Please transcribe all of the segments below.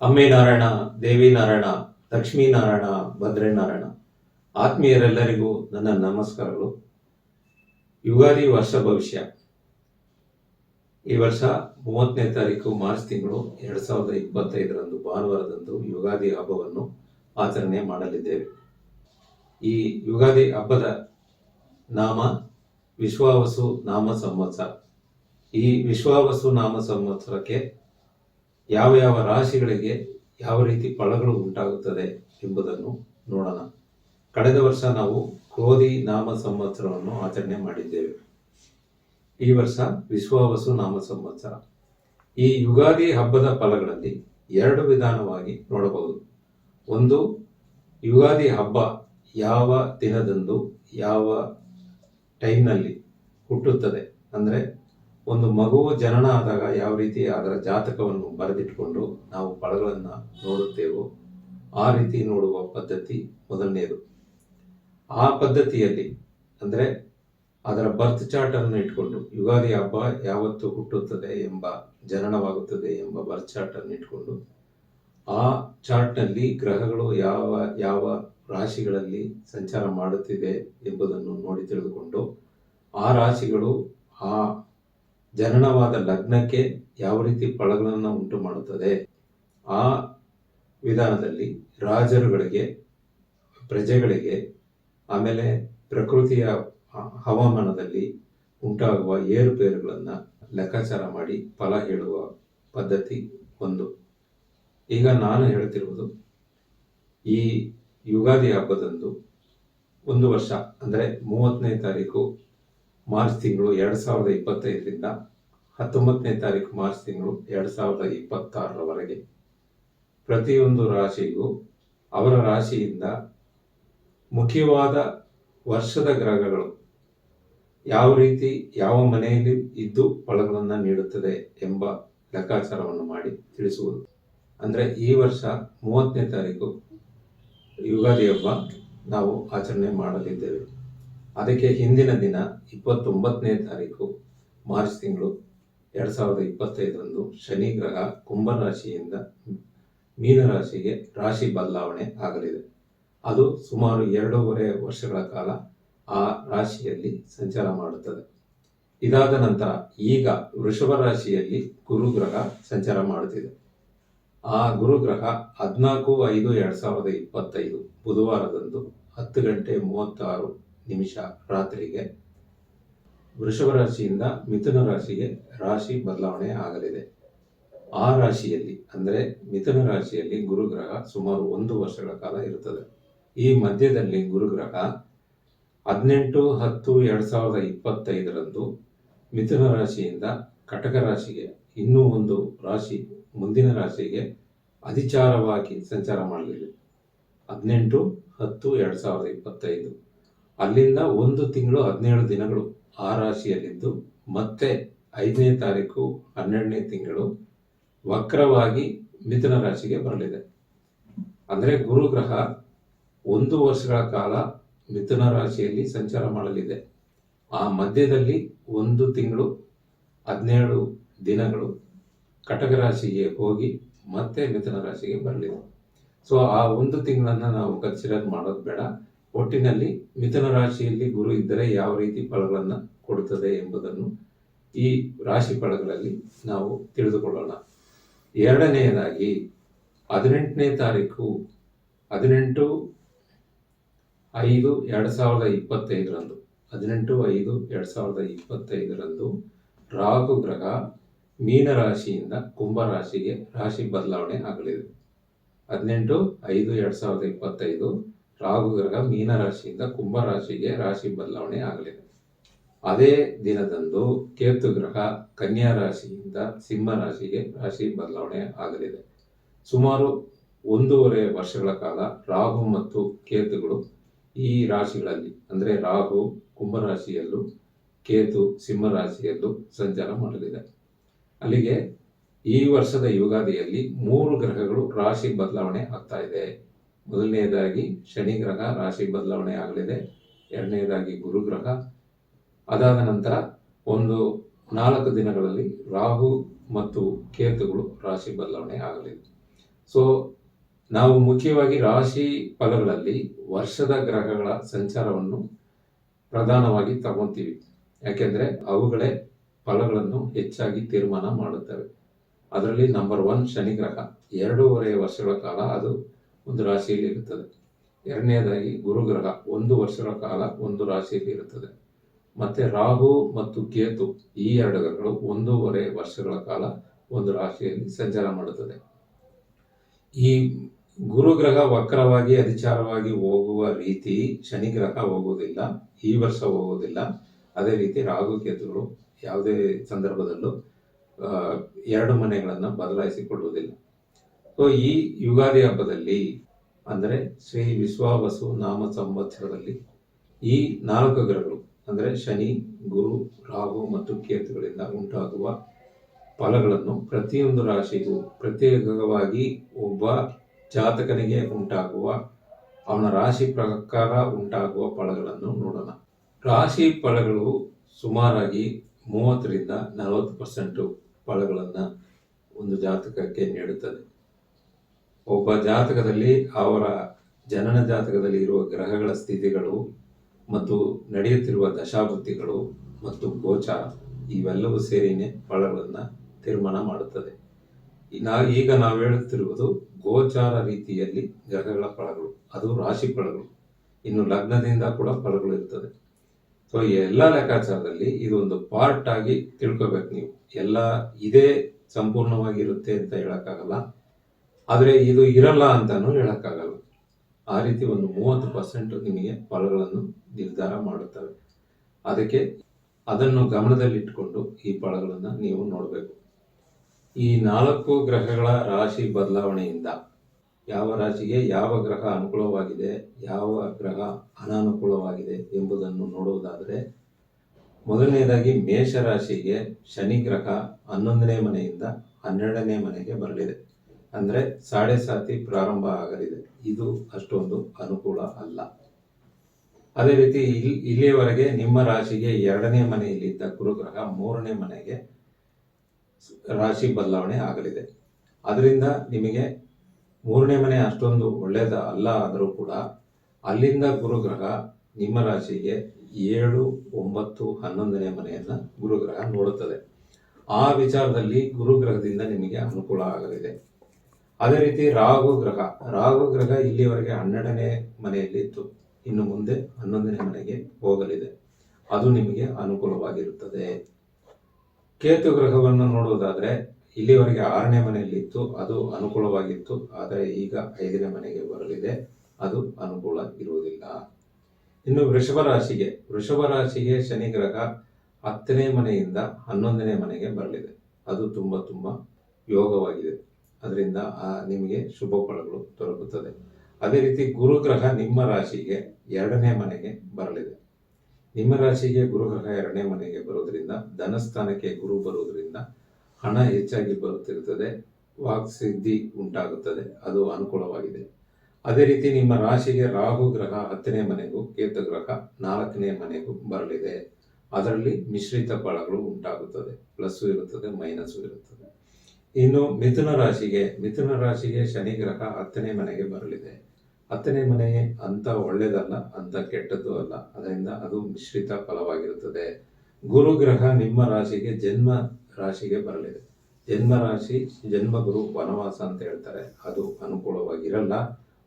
ಅಮ್ಮೆ ನಾರಾಯಣ, ದೇವಿ ನಾರಾಯಣ, ಲಕ್ಷ್ಮೀ ನಾರಾಯಣ, ಭದ್ರೆ ನಾರಾಯಣ. ಆತ್ಮೀಯರೆಲ್ಲರಿಗೂ ನನ್ನ ನಮಸ್ಕಾರಗಳು. ಯುಗಾದಿ ವರ್ಷ ಭವಿಷ್ಯ. ಈ ವರ್ಷ 30ನೇ ತಾರೀಕು ಮಾರ್ಚ್ ತಿಂಗಳು 2025ರಂದು ಭಾನುವಾರದಂದು ಯುಗಾದಿ ಹಬ್ಬವನ್ನು ಆಚರಣೆ ಮಾಡಲಿದ್ದೇವೆ. ಈ ಯುಗಾದಿ ಹಬ್ಬದ ನಾಮ ವಿಶ್ವಾವಸು ನಾಮ ಸಂವತ್ಸರ. ಈ ವಿಶ್ವಾವಸು ನಾಮ ಸಂವತ್ಸರಕ್ಕೆ ಯಾವ ಯಾವ ರಾಶಿಗಳಿಗೆ ಯಾವ ರೀತಿ ಫಲಗಳು ಉಂಟಾಗುತ್ತದೆ ಎಂಬುದನ್ನು ನೋಡೋಣ. ಕಳೆದ ವರ್ಷ ನಾವು ಕ್ರೋಧಿ ನಾಮ ಸಂವತ್ಸರವನ್ನು ಆಚರಣೆ ಮಾಡಿದ್ದೇವೆ. ಈ ವರ್ಷ ವಿಶ್ವಾವಸು ನಾಮ ಸಂವತ್ಸರ. ಈ ಯುಗಾದಿ ಹಬ್ಬದ ಫಲಗಳಲ್ಲಿ ಎರಡು ವಿಧಾನವಾಗಿ ನೋಡಬಹುದು. ಒಂದು, ಯುಗಾದಿ ಹಬ್ಬ ಯಾವ ದಿನದಂದು ಯಾವ ಟೈಮ್ನಲ್ಲಿ ಹುಟ್ಟುತ್ತದೆ, ಅಂದರೆ ಒಂದು ಮಗುವು ಜನನ ಆದಾಗ ಯಾವ ರೀತಿ ಅದರ ಜಾತಕವನ್ನು ಬರೆದಿಟ್ಕೊಂಡು ನಾವು ಫಲಗಳನ್ನು ನೋಡುತ್ತೇವೋ ಆ ರೀತಿ ನೋಡುವ ಪದ್ಧತಿ ಮೊದಲನೆಯದು. ಆ ಪದ್ಧತಿಯಲ್ಲಿ ಅಂದರೆ ಅದರ ಬರ್ತ್ ಚಾರ್ಟ್ ಅನ್ನು ಇಟ್ಕೊಂಡು ಯುಗಾದಿ ಹಬ್ಬ ಯಾವತ್ತು ಹುಟ್ಟುತ್ತದೆ ಎಂಬ ಜನನವಾಗುತ್ತದೆ ಎಂಬ ಬರ್ತ್ ಚಾರ್ಟ್ ಅನ್ನು ಇಟ್ಕೊಂಡು ಆ ಚಾರ್ಟ್ನಲ್ಲಿ ಗ್ರಹಗಳು ಯಾವ ಯಾವ ರಾಶಿಗಳಲ್ಲಿ ಸಂಚಾರ ಮಾಡುತ್ತಿದೆ ಎಂಬುದನ್ನು ನೋಡಿ ತಿಳಿದುಕೊಂಡು ಆ ರಾಶಿಗಳು ಆ ಜನನವಾದ ಲಗ್ನಕ್ಕೆ ಯಾವ ರೀತಿ ಫಲಗಳನ್ನು ಉಂಟು ಮಾಡುತ್ತದೆ, ಆ ವಿಧಾನದಲ್ಲಿ ರಾಜರುಗಳಿಗೆ, ಪ್ರಜೆಗಳಿಗೆ, ಆಮೇಲೆ ಪ್ರಕೃತಿಯ ಹವಾಮಾನದಲ್ಲಿ ಉಂಟಾಗುವ ಏರುಪೇರುಗಳನ್ನು ಲೆಕ್ಕಾಚಾರ ಮಾಡಿ ಫಲ ಹೇಳುವ ಪದ್ಧತಿ ಒಂದು. ಈಗ ನಾನು ಹೇಳ್ತಿರುವುದು ಈ ಯುಗಾದಿ ಹಬ್ಬದಂದು ಒಂದು ವರ್ಷ ಅಂದರೆ 30ನೇ ತಾರೀಕು ಮಾರ್ಚ್ ತಿಂಗಳು 2025ರಿಂದ 19ನೇ ತಾರೀಕು ಮಾರ್ಚ್ ತಿಂಗಳು 2026ರವರೆಗೆ ಪ್ರತಿಯೊಂದು ರಾಶಿಗೂ ಅವರ ರಾಶಿಯಿಂದ ಮುಖ್ಯವಾದ ವರ್ಷದ ಗ್ರಹಗಳು ಯಾವ ರೀತಿ ಯಾವ ಮನೆಯಲ್ಲಿ ಇದ್ದು ಫಲಗಳನ್ನು ನೀಡುತ್ತದೆ ಎಂಬ ಲೆಕ್ಕಾಚಾರವನ್ನು ಮಾಡಿ ತಿಳಿಸುವುದು. ಅಂದರೆ ಈ ವರ್ಷ 30ನೇ ತಾರೀಕು ಯುಗಾದಿ ಹಬ್ಬ ನಾವು ಆಚರಣೆ ಮಾಡಲಿದ್ದೇವೆ. ಅದಕ್ಕೆ ಹಿಂದಿನ ದಿನ 29ನೇ ತಾರೀಕು ಮಾರ್ಚ್ ತಿಂಗಳು 2025ರಂದು ಶನಿ ಗ್ರಹ ಕುಂಭರಾಶಿಯಿಂದ ಮೀನರಾಶಿಗೆ ರಾಶಿ ಬದಲಾವಣೆ ಆಗಲಿದೆ. ಅದು ಸುಮಾರು 2.5 ವರ್ಷಗಳ ಕಾಲ ಆ ರಾಶಿಯಲ್ಲಿ ಸಂಚಾರ ಮಾಡುತ್ತದೆ. ಇದಾದ ನಂತರ ಈಗ ವೃಷಭ ರಾಶಿಯಲ್ಲಿ ಗುರುಗ್ರಹ ಸಂಚಾರ ಮಾಡುತ್ತಿದೆ. ಆ ಗುರುಗ್ರಹ 14/5/2025 ಬುಧವಾರದಂದು 10:36 ರಾತ್ರಿಗೆ ವೃಷಭ ರಾಶಿಯಿಂದ ಮಿಥುನ ರಾಶಿಗೆ ರಾಶಿ ಬದಲಾವಣೆ ಆಗಲಿದೆ. ಆ ರಾಶಿಯಲ್ಲಿ ಅಂದರೆ ಮಿಥುನ ರಾಶಿಯಲ್ಲಿ ಗುರುಗ್ರಹ ಸುಮಾರು 1 ವರ್ಷಗಳ ಕಾಲ ಇರುತ್ತದೆ. ಈ ಮಧ್ಯದಲ್ಲಿ ಗುರುಗ್ರಹ 18/10/2025ರಂದು ಮಿಥುನ ರಾಶಿಯಿಂದ ಕಟಕ ರಾಶಿಗೆ ಇನ್ನೂ ಒಂದು ರಾಶಿ ಮುಂದಿನ ರಾಶಿಗೆ ಅಧಿಚಾರವಾಗಿ ಸಂಚಾರ ಮಾಡಲಿದೆ. 18/10/2025 ಅಲ್ಲಿಂದ 1 ತಿಂಗಳು 17 ದಿನಗಳು ಆ ರಾಶಿಯಲ್ಲಿದ್ದು ಮತ್ತೆ 5ನೇ ತಾರೀಕು 12ನೇ ತಿಂಗಳು ವಕ್ರವಾಗಿ ಮಿಥುನ ರಾಶಿಗೆ ಬರಲಿದೆ. ಅಂದರೆ ಗುರುಗ್ರಹ 1 ವರ್ಷಗಳ ಕಾಲ ಮಿಥುನ ರಾಶಿಯಲ್ಲಿ ಸಂಚಾರ ಮಾಡಲಿದೆ. ಆ ಮಧ್ಯದಲ್ಲಿ 1 ತಿಂಗಳು 17 ದಿನಗಳು ಕಟಕ ರಾಶಿಗೆ ಹೋಗಿ ಮತ್ತೆ ಮಿಥುನ ರಾಶಿಗೆ ಬರಲಿದೆ. ಸೊ ಆ 1 ತಿಂಗಳನ್ನು ನಾವು ಕನ್ಸಿಡರ್ ಮಾಡೋದು ಬೇಡ. ಒಟ್ಟಿನಲ್ಲಿ ಮಿಥುನ ರಾಶಿಯಲ್ಲಿ ಗುರು ಇದ್ದರೆ ಯಾವ ರೀತಿ ಫಲಗಳನ್ನು ಕೊಡುತ್ತದೆ ಎಂಬುದನ್ನು ಈ ರಾಶಿ ಫಲಗಳಲ್ಲಿ ನಾವು ತಿಳಿದುಕೊಳ್ಳೋಣ. ಎರಡನೆಯದಾಗಿ 18ನೇ ತಾರೀಕು 18/5/2025ರಂದು 18/5/2025ರಂದು ರಾಹು ಗ್ರಹ ಮೀನರಾಶಿಯಿಂದ ಕುಂಭರಾಶಿಗೆ ರಾಶಿ ಬದಲಾವಣೆ ಆಗಲಿದೆ. 18/5/2025 ರಾಹು ಗ್ರಹ ಮೀನರಾಶಿಯಿಂದ ಕುಂಭರಾಶಿಗೆ ರಾಶಿ ಬದಲಾವಣೆ ಆಗಲಿದೆ. ಅದೇ ದಿನದಂದು ಕೇತು ಗ್ರಹ ಕನ್ಯಾ ರಾಶಿಯಿಂದ ಸಿಂಹ ರಾಶಿಗೆ ರಾಶಿ ಬದಲಾವಣೆ ಆಗಲಿದೆ. ಸುಮಾರು 1.5 ವರ್ಷಗಳ ಕಾಲ ರಾಹು ಮತ್ತು ಕೇತುಗಳು ಈ ರಾಶಿಗಳಲ್ಲಿ ಅಂದರೆ ರಾಹು ಕುಂಭರಾಶಿಯಲ್ಲೂ ಕೇತು ಸಿಂಹ ರಾಶಿಯಲ್ಲೂ ಸಂಚಾರ ಮಾಡಲಿದೆ. ಅಲ್ಲಿಗೆ ಈ ವರ್ಷದ ಯುಗಾದಿಯಲ್ಲಿ 3 ಗ್ರಹಗಳು ರಾಶಿ ಬದಲಾವಣೆ ಆಗ್ತಾ ಇದೆ. ಮೊದಲನೆಯದಾಗಿ ಶನಿ ಗ್ರಹ ರಾಶಿ ಬದಲಾವಣೆ ಆಗಲಿದೆ. ಎರಡನೆಯದಾಗಿ ಗುರುಗ್ರಹ. ಅದಾದ ನಂತರ ಒಂದು 4 ದಿನಗಳಲ್ಲಿ ರಾಹು ಮತ್ತು ಕೇತುಗಳು ರಾಶಿ ಬದಲಾವಣೆ ಆಗಲಿದೆ. ಸೊ ನಾವು ಮುಖ್ಯವಾಗಿ ರಾಶಿ ಫಲಗಳಲ್ಲಿ ವರ್ಷದ ಗ್ರಹಗಳ ಸಂಚಾರವನ್ನು ಪ್ರಧಾನವಾಗಿ ತಗೊಂತೀವಿ. ಯಾಕೆಂದರೆ ಅವುಗಳೇ ಫಲಗಳನ್ನು ಹೆಚ್ಚಾಗಿ ತೀರ್ಮಾನ ಮಾಡುತ್ತವೆ. ಅದರಲ್ಲಿ ನಂಬರ್ 1 ಶನಿ ಗ್ರಹ 2.5 ವರ್ಷಗಳ ಕಾಲ ಅದು ಒಂದು ರಾಶಿಯಲ್ಲಿ ಇರುತ್ತದೆ. ಎರಡನೆಯದಾಗಿ ಗುರುಗ್ರಹ 1 ವರ್ಷಗಳ ಕಾಲ ಒಂದು ರಾಶಿಯಲ್ಲಿ ಇರುತ್ತದೆ. ಮತ್ತೆ ರಾಹು ಮತ್ತು ಕೇತು ಈ 2 ಗ್ರಹಗಳು 1.5 ವರ್ಷಗಳ ಕಾಲ ಒಂದು ರಾಶಿಯಲ್ಲಿ ಸಂಚಾರ ಮಾಡುತ್ತದೆ. ಈ ಗುರುಗ್ರಹ ವಕ್ರವಾಗಿ ಅಧಿಚಾರವಾಗಿ ಹೋಗುವ ರೀತಿ ಶನಿ ಗ್ರಹ ಹೋಗುವುದಿಲ್ಲ, ಈ ವರ್ಷ ಹೋಗುವುದಿಲ್ಲ. ಅದೇ ರೀತಿ ರಾಹು ಕೇತುಗಳು ಯಾವುದೇ ಸಂದರ್ಭದಲ್ಲೂ 2 ಮನೆಗಳನ್ನು ಬದಲಾಯಿಸಿಕೊಳ್ಳುವುದಿಲ್ಲ. ಸೊ ಈ ಯುಗಾದಿ ಹಬ್ಬದಲ್ಲಿ ಅಂದರೆ ಶ್ರೀ ವಿಶ್ವಾವಸು ನಾಮ ಸಂವತ್ಸರದಲ್ಲಿ ಈ 4 ಗ್ರಹಗಳು ಅಂದರೆ ಶನಿ, ಗುರು, ರಾಹು ಮತ್ತು ಕೇತುಗಳಿಂದ ಉಂಟಾಗುವ ಫಲಗಳನ್ನು ಪ್ರತಿಯೊಂದು ರಾಶಿಗೂ ಪ್ರತ್ಯೇಕವಾಗಿ ಒಬ್ಬ ಜಾತಕನಿಗೆ ಉಂಟಾಗುವ ಅವನ ರಾಶಿ ಪ್ರಕಾರ ಉಂಟಾಗುವ ಫಲಗಳನ್ನು ನೋಡೋಣ. ರಾಶಿ ಫಲಗಳು ಸುಮಾರಾಗಿ 30ರಿಂದ 40% ಫಲಗಳನ್ನು ಒಂದು ಜಾತಕಕ್ಕೆ ನೀಡುತ್ತದೆ. ಒಬ್ಬ ಜಾತಕದಲ್ಲಿ ಅವರ ಜನನ ಜಾತಕದಲ್ಲಿ ಇರುವ ಗ್ರಹಗಳ ಸ್ಥಿತಿಗಳು ಮತ್ತು ನಡೆಯುತ್ತಿರುವ ದಶಾಭುಕ್ತಿಗಳು ಮತ್ತು ಗೋಚಾರ ಇವೆಲ್ಲವೂ ಸೇರಿನೇ ಫಲಗಳನ್ನು ತೀರ್ಮಾನ ಮಾಡುತ್ತದೆ. ಈಗ ನಾವು ಹೇಳುತ್ತಿರುವುದು ಗೋಚಾರ ರೀತಿಯಲ್ಲಿ ಗ್ರಹಗಳ ಫಲಗಳು, ಅದು ರಾಶಿ ಫಲಗಳು. ಇನ್ನು ಲಗ್ನದಿಂದ ಕೂಡ ಫಲಗಳು ಇರ್ತದೆ. ಸೊ ಎಲ್ಲ ಲೆಕ್ಕಾಚಾರದಲ್ಲಿ ಇದು ಒಂದು ಪಾರ್ಟ್ ಆಗಿ ತಿಳ್ಕೊಬೇಕು. ನೀವು ಎಲ್ಲ ಇದೇ ಸಂಪೂರ್ಣವಾಗಿರುತ್ತೆ ಅಂತ ಹೇಳಕ್ಕಾಗಲ್ಲ, ಆದರೆ ಇದು ಇರಲ್ಲ ಅಂತಾನು ಹೇಳಕ್ಕಾಗಲ್ಲ. ಆ ರೀತಿ ಒಂದು 30% ನಿಮಗೆ ಫಲಗಳನ್ನು ನಿರ್ಧಾರ ಮಾಡುತ್ತವೆ. ಅದಕ್ಕೆ ಅದನ್ನು ಗಮನದಲ್ಲಿಟ್ಟುಕೊಂಡು ಈ ಫಲಗಳನ್ನು ನೀವು ನೋಡಬೇಕು. ಈ 4 ಗ್ರಹಗಳ ರಾಶಿ ಬದಲಾವಣೆಯಿಂದ ಯಾವ ರಾಶಿಗೆ ಯಾವ ಗ್ರಹ ಅನುಕೂಲವಾಗಿದೆ, ಯಾವ ಗ್ರಹ ಅನಾನುಕೂಲವಾಗಿದೆ ಎಂಬುದನ್ನು ನೋಡುವುದಾದರೆ, ಮೊದಲನೇದಾಗಿ ಮೇಷರಾಶಿಗೆ ಶನಿ ಗ್ರಹ 11ನೇ ಮನೆಯಿಂದ 12ನೇ ಮನೆಗೆ ಬರಲಿದೆ. ಅಂದರೆ ಸಾಡೆ ಸಾತಿ ಪ್ರಾರಂಭ ಆಗಲಿದೆ. ಇದು ಅಷ್ಟೊಂದು ಅನುಕೂಲ ಅಲ್ಲ. ಅದೇ ರೀತಿ ಇಲ್ಲಿಯವರೆಗೆ ನಿಮ್ಮ ರಾಶಿಗೆ 2ನೇ ಮನೆಯಲ್ಲಿದ್ದ ಗುರುಗ್ರಹ 3ನೇ ಮನೆಗೆ ರಾಶಿ ಬದಲಾವಣೆ ಆಗಲಿದೆ. ಅದರಿಂದ ನಿಮಗೆ 3ನೇ ಮನೆ ಅಷ್ಟೊಂದು ಒಳ್ಳೆಯದ ಅಲ್ಲ ಆದರೂ ಕೂಡ ಅಲ್ಲಿಂದ ಗುರುಗ್ರಹ ನಿಮ್ಮ ರಾಶಿಗೆ 7, 9, 11ನೇ ಮನೆಯನ್ನು ಗುರುಗ್ರಹ ನೋಡುತ್ತದೆ. ಆ ವಿಚಾರದಲ್ಲಿ ಗುರುಗ್ರಹದಿಂದ ನಿಮಗೆ ಅನುಕೂಲ ಆಗಲಿದೆ. ಅದೇ ರೀತಿ ರಾಹು ಗ್ರಹ ಇಲ್ಲಿವರೆಗೆ 12ನೇ ಮನೆಯಲ್ಲಿತ್ತು, ಇನ್ನು ಮುಂದೆ 11ನೇ ಮನೆಗೆ ಹೋಗಲಿದೆ. ಅದು ನಿಮಗೆ ಅನುಕೂಲವಾಗಿರುತ್ತದೆ. ಕೇತು ಗ್ರಹವನ್ನು ನೋಡುವುದಾದರೆ ಇಲ್ಲಿವರೆಗೆ 6ನೇ ಮನೆಯಲ್ಲಿತ್ತು, ಅದು ಅನುಕೂಲವಾಗಿತ್ತು. ಆದರೆ ಈಗ 5ನೇ ಮನೆಗೆ ಬರಲಿದೆ, ಅದು ಅನುಕೂಲ ಇರುವುದಿಲ್ಲ. ಇನ್ನು ವೃಷಭ ರಾಶಿಗೆ ಶನಿ ಗ್ರಹ 10ನೇ ಮನೆಯಿಂದ 11ನೇ ಮನೆಗೆ ಬರಲಿದೆ. ಅದು ತುಂಬ ಯೋಗವಾಗಿದೆ. ಅದರಿಂದ ನಿಮಗೆ ಶುಭ ಫಲಗಳು ದೊರಕುತ್ತದೆ. ಅದೇ ರೀತಿ ಗುರುಗ್ರಹ ನಿಮ್ಮ ರಾಶಿಗೆ 2ನೇ ಮನೆಗೆ ಬರಲಿದೆ. ನಿಮ್ಮ ರಾಶಿಗೆ ಗುರುಗ್ರಹ 2ನೇ ಮನೆಗೆ ಬರೋದ್ರಿಂದ ಧನಸ್ಥಾನಕ್ಕೆ ಗುರು ಬರುವುದರಿಂದ ಹಣ ಹೆಚ್ಚಾಗಿ ಬರುತ್ತಿರುತ್ತದೆ, ವಾಕ್ಸಿದ್ಧಿ ಉಂಟಾಗುತ್ತದೆ, ಅದು ಅನುಕೂಲವಾಗಿದೆ. ಅದೇ ರೀತಿ ನಿಮ್ಮ ರಾಶಿಗೆ ರಾಹು ಗ್ರಹ 10ನೇ ಮನೆಗೂ ಕೇತು ಗ್ರಹ 4ನೇ ಮನೆಗೂ ಬರಲಿದೆ. ಅದರಲ್ಲಿ ಮಿಶ್ರಿತ ಫಲಗಳು ಉಂಟಾಗುತ್ತದೆ, ಪ್ಲಸ್ಸು ಇರುತ್ತದೆ, ಮೈನಸ್ಸು ಇರುತ್ತದೆ. ಇನ್ನು ಮಿಥುನ ರಾಶಿಗೆ ಶನಿ ಗ್ರಹ 10ನೇ ಮನೆಗೆ ಬರಲಿದೆ. 10ನೇ ಮನೆ ಅಂತ ಒಳ್ಳೆಯದಲ್ಲ, ಅಂತ ಕೆಟ್ಟದ್ದು ಅಲ್ಲ. ಅದರಿಂದ ಅದು ಮಿಶ್ರಿತ ಫಲವಾಗಿರುತ್ತದೆ. ಗುರುಗ್ರಹ ನಿಮ್ಮ ರಾಶಿಗೆ ಜನ್ಮ ರಾಶಿಗೆ ಬರಲಿದೆ. ಜನ್ಮ ಗುರು ವನವಾಸ ಅಂತ ಹೇಳ್ತಾರೆ, ಅದು ಅನುಕೂಲವಾಗಿರಲ್ಲ.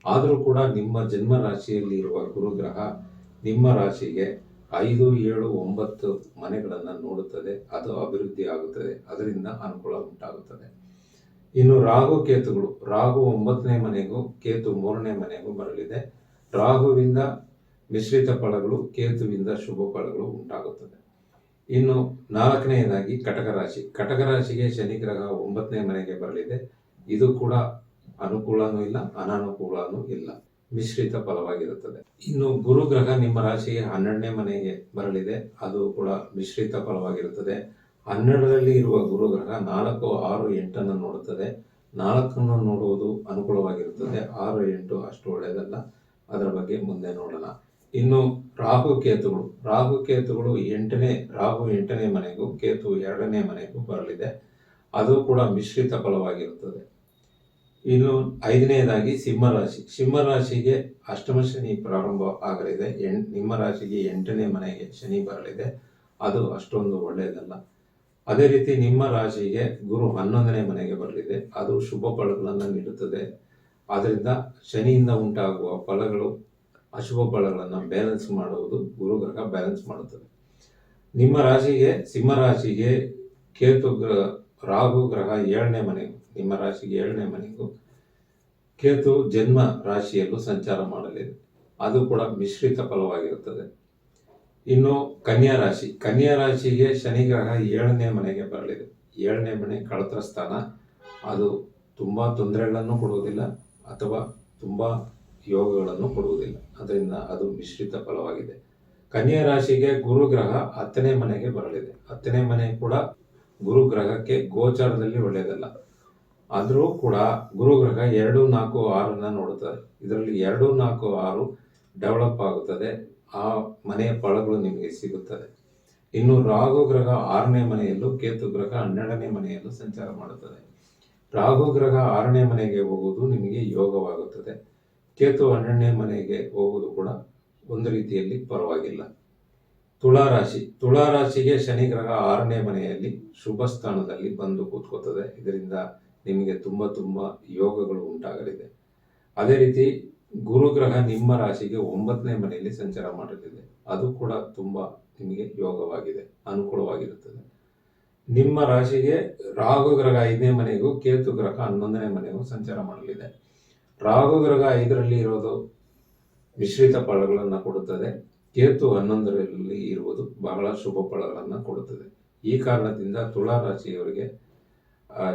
ಆದರೂ ಕೂಡ ನಿಮ್ಮ ಜನ್ಮ ರಾಶಿಯಲ್ಲಿ ಇರುವ ಗುರುಗ್ರಹ ನಿಮ್ಮ ರಾಶಿಗೆ 5, 7, 9 ಮನೆಗಳನ್ನು ನೋಡುತ್ತದೆ, ಅದು ಅಭಿವೃದ್ಧಿ ಆಗುತ್ತದೆ. ಅದರಿಂದ ಅನುಕೂಲ ಉಂಟಾಗುತ್ತದೆ. ಇನ್ನು ರಾಹು 9ನೇ ಮನೆಗೂ ಕೇತು 3ನೇ ಮನೆಗೂ ಬರಲಿದೆ. ರಾಹುವಿಂದ ಮಿಶ್ರಿತ ಫಲಗಳು, ಕೇತುವಿಂದ ಶುಭ ಫಲಗಳು ಉಂಟಾಗುತ್ತದೆ. ಇನ್ನು 4ನೇದಾಗಿ ಕಟಕ ರಾಶಿಗೆ ಶನಿ ಗ್ರಹ 9ನೇ ಮನೆಗೆ ಬರಲಿದೆ. ಇದು ಕೂಡ ಅನುಕೂಲನೂ ಇಲ್ಲ, ಅನಾನುಕೂಲನೂ ಇಲ್ಲ, ಮಿಶ್ರಿತ ಫಲವಾಗಿರುತ್ತದೆ. ಇನ್ನು ಗುರುಗ್ರಹ ನಿಮ್ಮ ರಾಶಿಗೆ 12ನೇ ಮನೆಗೆ ಬರಲಿದೆ. ಅದು ಕೂಡ ಮಿಶ್ರಿತ ಫಲವಾಗಿರುತ್ತದೆ. 12ರಲ್ಲಿ ಇರುವ ಗುರುಗ್ರಹ 4, 6, 8 ನೋಡುತ್ತದೆ. 4 ನೋಡುವುದು ಅನುಕೂಲವಾಗಿರುತ್ತದೆ, 6, 8 ಅಷ್ಟು ಒಳ್ಳೆಯದಲ್ಲ. ಅದರ ಬಗ್ಗೆ ಮುಂದೆ ನೋಡೋಣ. ಇನ್ನು ರಾಹು ಕೇತುಗಳು 8ನೇ ಮನೆಗೂ ಕೇತು 2ನೇ ಮನೆಗೂ ಬರಲಿದೆ. ಅದು ಕೂಡ ಮಿಶ್ರಿತ ಫಲವಾಗಿರುತ್ತದೆ. ಇನ್ನು ಐದನೇದಾಗಿ ಸಿಂಹರಾಶಿಗೆ ಅಷ್ಟಮ ಶನಿ ಪ್ರಾರಂಭ ಆಗಲಿದೆ. ನಿಮ್ಮ ರಾಶಿಗೆ 8ನೇ ಮನೆಗೆ ಶನಿ ಬರಲಿದೆ. ಅದು ಅಷ್ಟೊಂದು ಒಳ್ಳೆಯದಲ್ಲ. ಅದೇ ರೀತಿ ನಿಮ್ಮ ರಾಶಿಗೆ ಗುರು 11ನೇ ಮನೆಗೆ ಬರಲಿದೆ. ಅದು ಶುಭ ಫಲಗಳನ್ನು ನೀಡುತ್ತದೆ. ಆದ್ದರಿಂದ ಶನಿಯಿಂದ ಉಂಟಾಗುವ ಫಲಗಳು ಅಶುಭ ಫಲಗಳನ್ನು ಬ್ಯಾಲೆನ್ಸ್ ಮಾಡುವುದು ಗುರುಗ್ರಹ ಬ್ಯಾಲೆನ್ಸ್ ಮಾಡುತ್ತದೆ. ನಿಮ್ಮ ರಾಶಿಗೆ ಸಿಂಹರಾಶಿಗೆ ರಾಹು ಗ್ರಹ 7ನೇ ಮನೆಗೂ, ನಿಮ್ಮ ರಾಶಿಗೆ 7ನೇ ಮನೆಗೂ ಕೇತು ಜನ್ಮ ರಾಶಿಯಲ್ಲೂ ಸಂಚಾರ ಮಾಡಲಿದೆ. ಅದು ಕೂಡ ಮಿಶ್ರಿತ ಫಲವಾಗಿರುತ್ತದೆ. ಇನ್ನು ಕನ್ಯಾ ರಾಶಿಗೆ ಶನಿ ಗ್ರಹ 7ನೇ ಮನೆಗೆ ಬರಲಿದೆ. 7ನೇ ಮನೆ ಕಳತ್ರ ಸ್ಥಾನ. ಅದು ತುಂಬ ತೊಂದರೆಗಳನ್ನು ಕೊಡುವುದಿಲ್ಲ ಅಥವಾ ತುಂಬ ಯೋಗಗಳನ್ನು ಕೊಡುವುದಿಲ್ಲ. ಅದರಿಂದ ಅದು ಮಿಶ್ರಿತ ಫಲವಾಗಿದೆ. ಕನ್ಯಾ ರಾಶಿಗೆ ಗುರುಗ್ರಹ 10ನೇ ಮನೆಗೆ ಬರಲಿದೆ. 10ನೇ ಮನೆ ಕೂಡ ಗುರುಗ್ರಹಕ್ಕೆ ಗೋಚಾರದಲ್ಲಿ ಒಳ್ಳೆಯದಲ್ಲ. ಆದರೂ ಕೂಡ ಗುರುಗ್ರಹ 2, 4, 6 ನೋಡುತ್ತದೆ. ಇದರಲ್ಲಿ 2, 4, 6 ಡೆವಲಪ್ ಆಗುತ್ತದೆ. ಆ ಮನೆಯ ಫಲಗಳು ನಿಮಗೆ ಸಿಗುತ್ತದೆ. ಇನ್ನು ರಾಹು ಗ್ರಹ 6ನೇ ಮನೆಯಲ್ಲೂ, ಕೇತು ಗ್ರಹ 12ನೇ ಮನೆಯಲ್ಲೂ ಸಂಚಾರ ಮಾಡುತ್ತದೆ. ರಾಹು ಗ್ರಹ 6ನೇ ಮನೆಗೆ ಹೋಗುವುದು ನಿಮಗೆ ಯೋಗವಾಗುತ್ತದೆ. ಕೇತು 12ನೇ ಮನೆಗೆ ಹೋಗುವುದು ಕೂಡ ಒಂದು ರೀತಿಯಲ್ಲಿ ಪರವಾಗಿಲ್ಲ. ತುಳಾರಾಶಿಗೆ ಶನಿ ಗ್ರಹ 6ನೇ ಮನೆಯಲ್ಲಿ ಶುಭ ಸ್ಥಾನದಲ್ಲಿ ಬಂದು ಕೂತ್ಕೋತದೆ. ಇದರಿಂದ ನಿಮಗೆ ತುಂಬ ಯೋಗಗಳು ಉಂಟಾಗಲಿದೆ. ಅದೇ ರೀತಿ ಗುರುಗ್ರಹ ನಿಮ್ಮ ರಾಶಿಗೆ 9ನೇ ಮನೆಯಲ್ಲಿ ಸಂಚಾರ ಮಾಡಲಿದೆ. ಅದು ಕೂಡ ತುಂಬ ನಿಮಗೆ ಯೋಗವಾಗಿದೆ, ಅನುಕೂಲವಾಗಿರುತ್ತದೆ. ನಿಮ್ಮ ರಾಶಿಗೆ ರಾಹು ಗ್ರಹ 5ನೇ ಮನೆಗೂ, ಕೇತು ಗ್ರಹ 11ನೇ ಮನೆಗೂ ಸಂಚಾರ ಮಾಡಲಿದೆ. ರಾಹು ಗ್ರಹ 5ರಲ್ಲಿ ಇರೋದು ಮಿಶ್ರಿತ ಫಲಗಳನ್ನು ಕೊಡುತ್ತದೆ. ಕೇತು 11ರಲ್ಲಿ ಇರುವುದು ಬಹಳ ಶುಭ ಫಲಗಳನ್ನು ಕೊಡುತ್ತದೆ. ಈ ಕಾರಣದಿಂದ ತುಳಾ ರಾಶಿಯವರಿಗೆ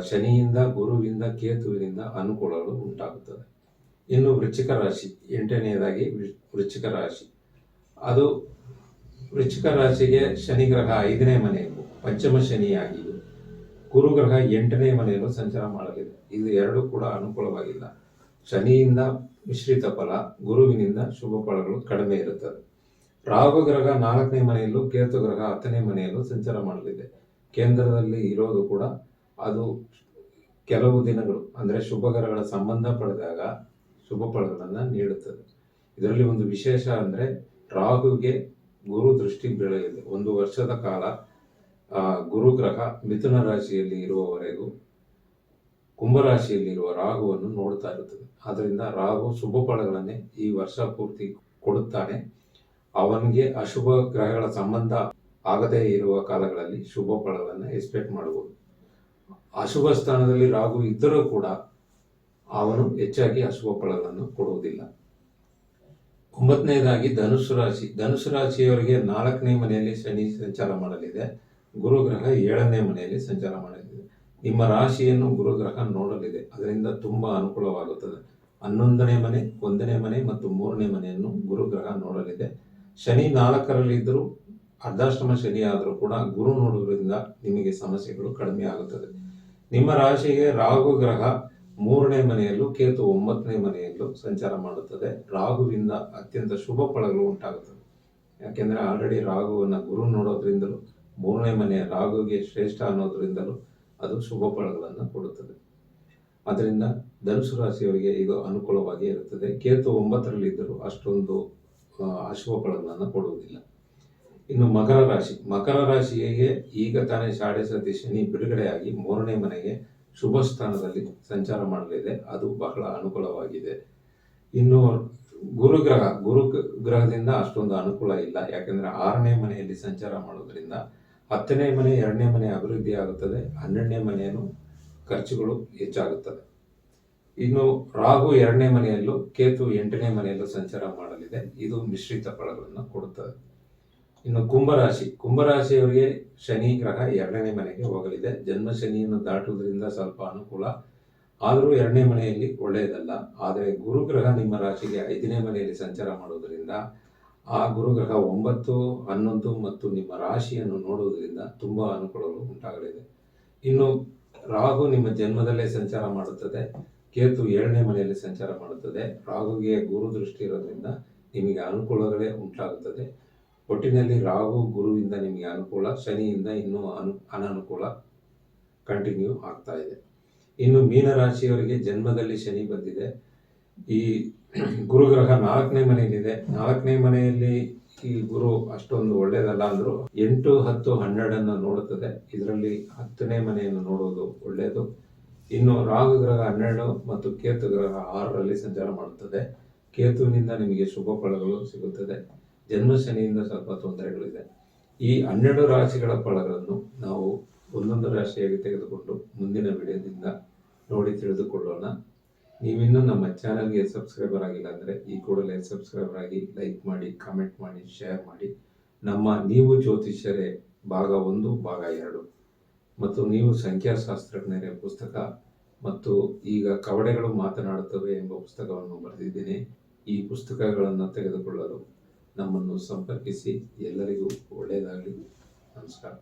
ಶನಿಯಿಂದ, ಗುರುವಿಂದ, ಕೇತುವಿನಿಂದ ಅನುಕೂಲಗಳು ಉಂಟಾಗುತ್ತದೆ. ಇನ್ನು ವೃಶ್ಚಿಕ ರಾಶಿ 8ನೇದಾಗಿ ವೃಶ್ಚಿಕ ರಾಶಿ. ಅದು ವೃಶ್ಚಿಕ ರಾಶಿಗೆ ಶನಿ ಗ್ರಹ 5ನೇ ಮನೆಯು ಪಂಚಮ ಶನಿಯಾಗಿಯೂ, ಗುರುಗ್ರಹ 8ನೇ ಮನೆಯಲ್ಲೂ ಸಂಚಾರ ಮಾಡಲಿದೆ. ಇದು ಎರಡೂ ಕೂಡ ಅನುಕೂಲವಾಗಿಲ್ಲ. ಶನಿಯಿಂದ ಮಿಶ್ರಿತ ಫಲ, ಗುರುವಿನಿಂದ ಶುಭ ಫಲಗಳು ಕಡಿಮೆ ಇರುತ್ತದೆ. ರಾಹು ಗ್ರಹ 4ನೇ ಮನೆಯಲ್ಲೂ, ಕೇತು ಗ್ರಹ 10ನೇ ಮನೆಯಲ್ಲೂ ಸಂಚಾರ ಮಾಡಲಿದೆ. ಕೇಂದ್ರದಲ್ಲಿ ಇರೋದು ಕೂಡ ಅದು ಕೆಲವು ದಿನಗಳು ಅಂದರೆ ಶುಭ ಗ್ರಹಗಳ ಸಂಬಂಧ ಪಡೆದಾಗ ಶುಭ ಫಲಗಳನ್ನು ನೀಡುತ್ತದೆ. ಇದರಲ್ಲಿ ಒಂದು ವಿಶೇಷ ಅಂದರೆ ರಾಹುಗೆ ಗುರು ದೃಷ್ಟಿ ಬೀಳಲಿದೆ. 1 ವರ್ಷದ ಕಾಲ ಗುರುಗ್ರಹ ಮಿಥುನ ರಾಶಿಯಲ್ಲಿ ಇರುವವರೆಗೂ ಕುಂಭರಾಶಿಯಲ್ಲಿರುವ ರಾಹುವನ್ನು ನೋಡ್ತಾ ಇರುತ್ತದೆ. ಆದ್ದರಿಂದ ರಾಹು ಶುಭ ಫಲಗಳನ್ನೇ ಈ ವರ್ಷ ಪೂರ್ತಿ ಕೊಡುತ್ತಾನೆ. ಅವನಿಗೆ ಅಶುಭ ಗ್ರಹಗಳ ಸಂಬಂಧ ಆಗದೇ ಇರುವ ಕಾಲಗಳಲ್ಲಿ ಶುಭ ಫಲಗಳನ್ನು ಎಕ್ಸ್ಪೆಕ್ಟ್ ಮಾಡಬಹುದು. ಅಶುಭ ಸ್ಥಾನದಲ್ಲಿ ರಾಹು ಇದ್ದರೂ ಕೂಡ ಅವನು ಹೆಚ್ಚಾಗಿ ಅಶುಭ ಫಲಗಳನ್ನು ಕೊಡುವುದಿಲ್ಲ. 9ನೇದಾಗಿ ಧನುಸು ರಾಶಿಯವರಿಗೆ 4ನೇ ಮನೆಯಲ್ಲಿ ಶನಿ ಸಂಚಾರ ಮಾಡಲಿದೆ. ಗುರುಗ್ರಹ 7ನೇ ಮನೆಯಲ್ಲಿ ಸಂಚಾರ ಮಾಡಲಿದೆ. ನಿಮ್ಮ ರಾಶಿಯನ್ನು ಗುರುಗ್ರಹ ನೋಡಲಿದೆ. ಅದರಿಂದ ತುಂಬ ಅನುಕೂಲವಾಗುತ್ತದೆ. 11ನೇ ಮನೆ, 1ನೇ ಮನೆ ಮತ್ತು 3ನೇ ಮನೆಯನ್ನು ಗುರುಗ್ರಹ ನೋಡಲಿದೆ. ಶನಿ 4ರಲ್ಲಿದ್ದರೂ ಅರ್ಧಾಷ್ಟಮ ಶನಿ ಆದರೂ ಕೂಡ ಗುರು ನೋಡುವುದರಿಂದ ನಿಮಗೆ ಸಮಸ್ಯೆಗಳು ಕಡಿಮೆ ಆಗುತ್ತದೆ. ನಿಮ್ಮ ರಾಶಿಗೆ ರಾಹು ಗ್ರಹ 3ನೇ ಮನೆಯಲ್ಲೂ, ಕೇತು 9ನೇ ಮನೆಯಲ್ಲೂ ಸಂಚಾರ ಮಾಡುತ್ತದೆ. ರಾಹುವಿಂದ ಅತ್ಯಂತ ಶುಭ ಫಲಗಳು ಉಂಟಾಗುತ್ತದೆ. ಯಾಕೆಂದರೆ ಆಲ್ರೆಡಿ ರಾಹುವನ್ನು ಗುರು ನೋಡೋದ್ರಿಂದಲೂ, 3ನೇ ಮನೆಯ ರಾಹುಗೆ ಶ್ರೇಷ್ಠ ಅನ್ನೋದ್ರಿಂದಲೂ ಅದು ಶುಭ ಫಲಗಳನ್ನು ಕೊಡುತ್ತದೆ. ಅದರಿಂದ ಧನುಸು ರಾಶಿಯವರಿಗೆ ಇದು ಅನುಕೂಲವಾಗಿ ಇರುತ್ತದೆ. ಕೇತು 9ರಲ್ಲಿದ್ದರೂ ಅಷ್ಟೊಂದು ಅಶುಭ ಫಲಗಳನ್ನು ಕೊಡುವುದಿಲ್ಲ. ಇನ್ನು ಮಕರ ರಾಶಿಗೆ ಈಗ ತಾನೇ ಸಾಡೆ ಸತಿ ಶನಿ ಬಿಡುಗಡೆಯಾಗಿ 3ನೇ ಮನೆಗೆ ಶುಭ ಸ್ಥಾನದಲ್ಲಿ ಸಂಚಾರ ಮಾಡಲಿದೆ. ಅದು ಬಹಳ ಅನುಕೂಲವಾಗಿದೆ. ಇನ್ನು ಗುರುಗ್ರಹದಿಂದ ಅಷ್ಟೊಂದು ಅನುಕೂಲ ಇಲ್ಲ. ಯಾಕೆಂದರೆ 6ನೇ ಮನೆಯಲ್ಲಿ ಸಂಚಾರ ಮಾಡೋದ್ರಿಂದ 10ನೇ ಮನೆ, 2ನೇ ಮನೆ ಅಭಿವೃದ್ಧಿ ಆಗುತ್ತದೆ. 12ನೇ ಮನೆಯನ್ನು ಖರ್ಚುಗಳು ಹೆಚ್ಚಾಗುತ್ತದೆ. ಇನ್ನು ರಾಹು 2ನೇ ಮನೆಯಲ್ಲೂ, ಕೇತು 8ನೇ ಮನೆಯಲ್ಲೂ ಸಂಚಾರ ಮಾಡಲಿದೆ. ಇದು ಮಿಶ್ರಿತ ಫಲಗಳನ್ನು ಕೊಡುತ್ತದೆ. ಇನ್ನು ಕುಂಭರಾಶಿಯವರಿಗೆ ಶನಿ ಗ್ರಹ 2ನೇ ಮನೆಗೆ ಹೋಗಲಿದೆ. ಜನ್ಮ ಶನಿಯನ್ನು ದಾಟುವುದರಿಂದ ಸ್ವಲ್ಪ ಅನುಕೂಲ, ಆದರೂ 2ನೇ ಮನೆಯಲ್ಲಿ ಒಳ್ಳೆಯದಲ್ಲ. ಆದರೆ ಗುರುಗ್ರಹ ನಿಮ್ಮ ರಾಶಿಗೆ 5ನೇ ಮನೆಯಲ್ಲಿ ಸಂಚಾರ ಮಾಡುವುದರಿಂದ ಆ ಗುರುಗ್ರಹ 9, 11 ಮತ್ತು ನಿಮ್ಮ ರಾಶಿಯನ್ನು ನೋಡುವುದರಿಂದ ತುಂಬ ಅನುಕೂಲಗಳು ಉಂಟಾಗಲಿದೆ. ಇನ್ನು ರಾಹು ನಿಮ್ಮ ಜನ್ಮದಲ್ಲೇ ಸಂಚಾರ ಮಾಡುತ್ತದೆ. ಕೇತು 7ನೇ ಮನೆಯಲ್ಲಿ ಸಂಚಾರ ಮಾಡುತ್ತದೆ. ರಾಹುಗೆ ಗುರು ದೃಷ್ಟಿ ಇರೋದ್ರಿಂದ ನಿಮಗೆ ಅನುಕೂಲಗಳೇ ಉಂಟಾಗುತ್ತದೆ. ಒಟ್ಟಿನಲ್ಲಿ ರಾಹು ಗುರುವಿಂದ ನಿಮಗೆ ಅನುಕೂಲ, ಶನಿಯಿಂದ ಇನ್ನೂ ಅನನುಕೂಲ ಕಂಟಿನ್ಯೂ ಆಗ್ತಾ ಇದೆ. ಇನ್ನು ಮೀನರಾಶಿಯವರಿಗೆ ಜನ್ಮದಲ್ಲಿ ಶನಿ ಬಂದಿದೆ. ಈ ಗುರುಗ್ರಹ 4ನೇ ಮನೆಯಲ್ಲಿದೆ. 4ನೇ ಮನೆಯಲ್ಲಿ ಈ ಗುರು ಅಷ್ಟೊಂದು ಒಳ್ಳೇದಲ್ಲ ಅಂದ್ರು 8, 10, 12 ನೋಡುತ್ತದೆ. ಇದರಲ್ಲಿ 10ನೇ ಮನೆಯನ್ನು ನೋಡುವುದು ಒಳ್ಳೆಯದು. ಇನ್ನು ರಾಹು ಗ್ರಹ 12 ಮತ್ತು ಕೇತು ಗ್ರಹ 6ರಲ್ಲಿ ಸಂಚಾರ ಮಾಡುತ್ತದೆ. ಕೇತುವಿನಿಂದ ನಿಮಗೆ ಶುಭ ಫಲಗಳು ಸಿಗುತ್ತದೆ. ಜನ್ಮ ಶನಿಯಿಂದ ಸ್ವಲ್ಪ ತೊಂದರೆಗಳಿದೆ. ಈ 12 ರಾಶಿಗಳ ಫಲಗಳನ್ನು ನಾವು ಒಂದೊಂದು ರಾಶಿಯಾಗಿ ತೆಗೆದುಕೊಂಡು ಮುಂದಿನ ವಿಡಿಯೋದಿಂದ ನೋಡಿ ತಿಳಿದುಕೊಳ್ಳೋಣ. ನೀವಿನ್ನೂ ನಮ್ಮ ಚಾನಲ್ಗೆ ಸಬ್ಸ್ಕ್ರೈಬರ್ ಆಗಿಲ್ಲ ಅಂದರೆ ಈ ಕೂಡಲೇ ಸಬ್ಸ್ಕ್ರೈಬರ್ ಆಗಿ, ಲೈಕ್ ಮಾಡಿ, ಕಾಮೆಂಟ್ ಮಾಡಿ, ಶೇರ್ ಮಾಡಿ. ನಮ್ಮ ನೀವು ಜ್ಯೋತಿಷ್ಯರೇ ಭಾಗ 1, ಭಾಗ 2 ಮತ್ತು ನೀವು ಸಂಖ್ಯಾಶಾಸ್ತ್ರಜ್ಞರೇ ಪುಸ್ತಕ ಮತ್ತು ಈಗ ಕವಡೆಗಳು ಮಾತನಾಡುತ್ತವೆ ಎಂಬ ಪುಸ್ತಕವನ್ನು ಬರೆದಿದ್ದೇನೆ. ಈ ಪುಸ್ತಕಗಳನ್ನು ತೆಗೆದುಕೊಳ್ಳಲು ನಮ್ಮನ್ನು ಸಂಪರ್ಕಿಸಿ. ಎಲ್ಲರಿಗೂ ಒಳ್ಳೆಯದಾಗಲಿ. ನಮಸ್ಕಾರ.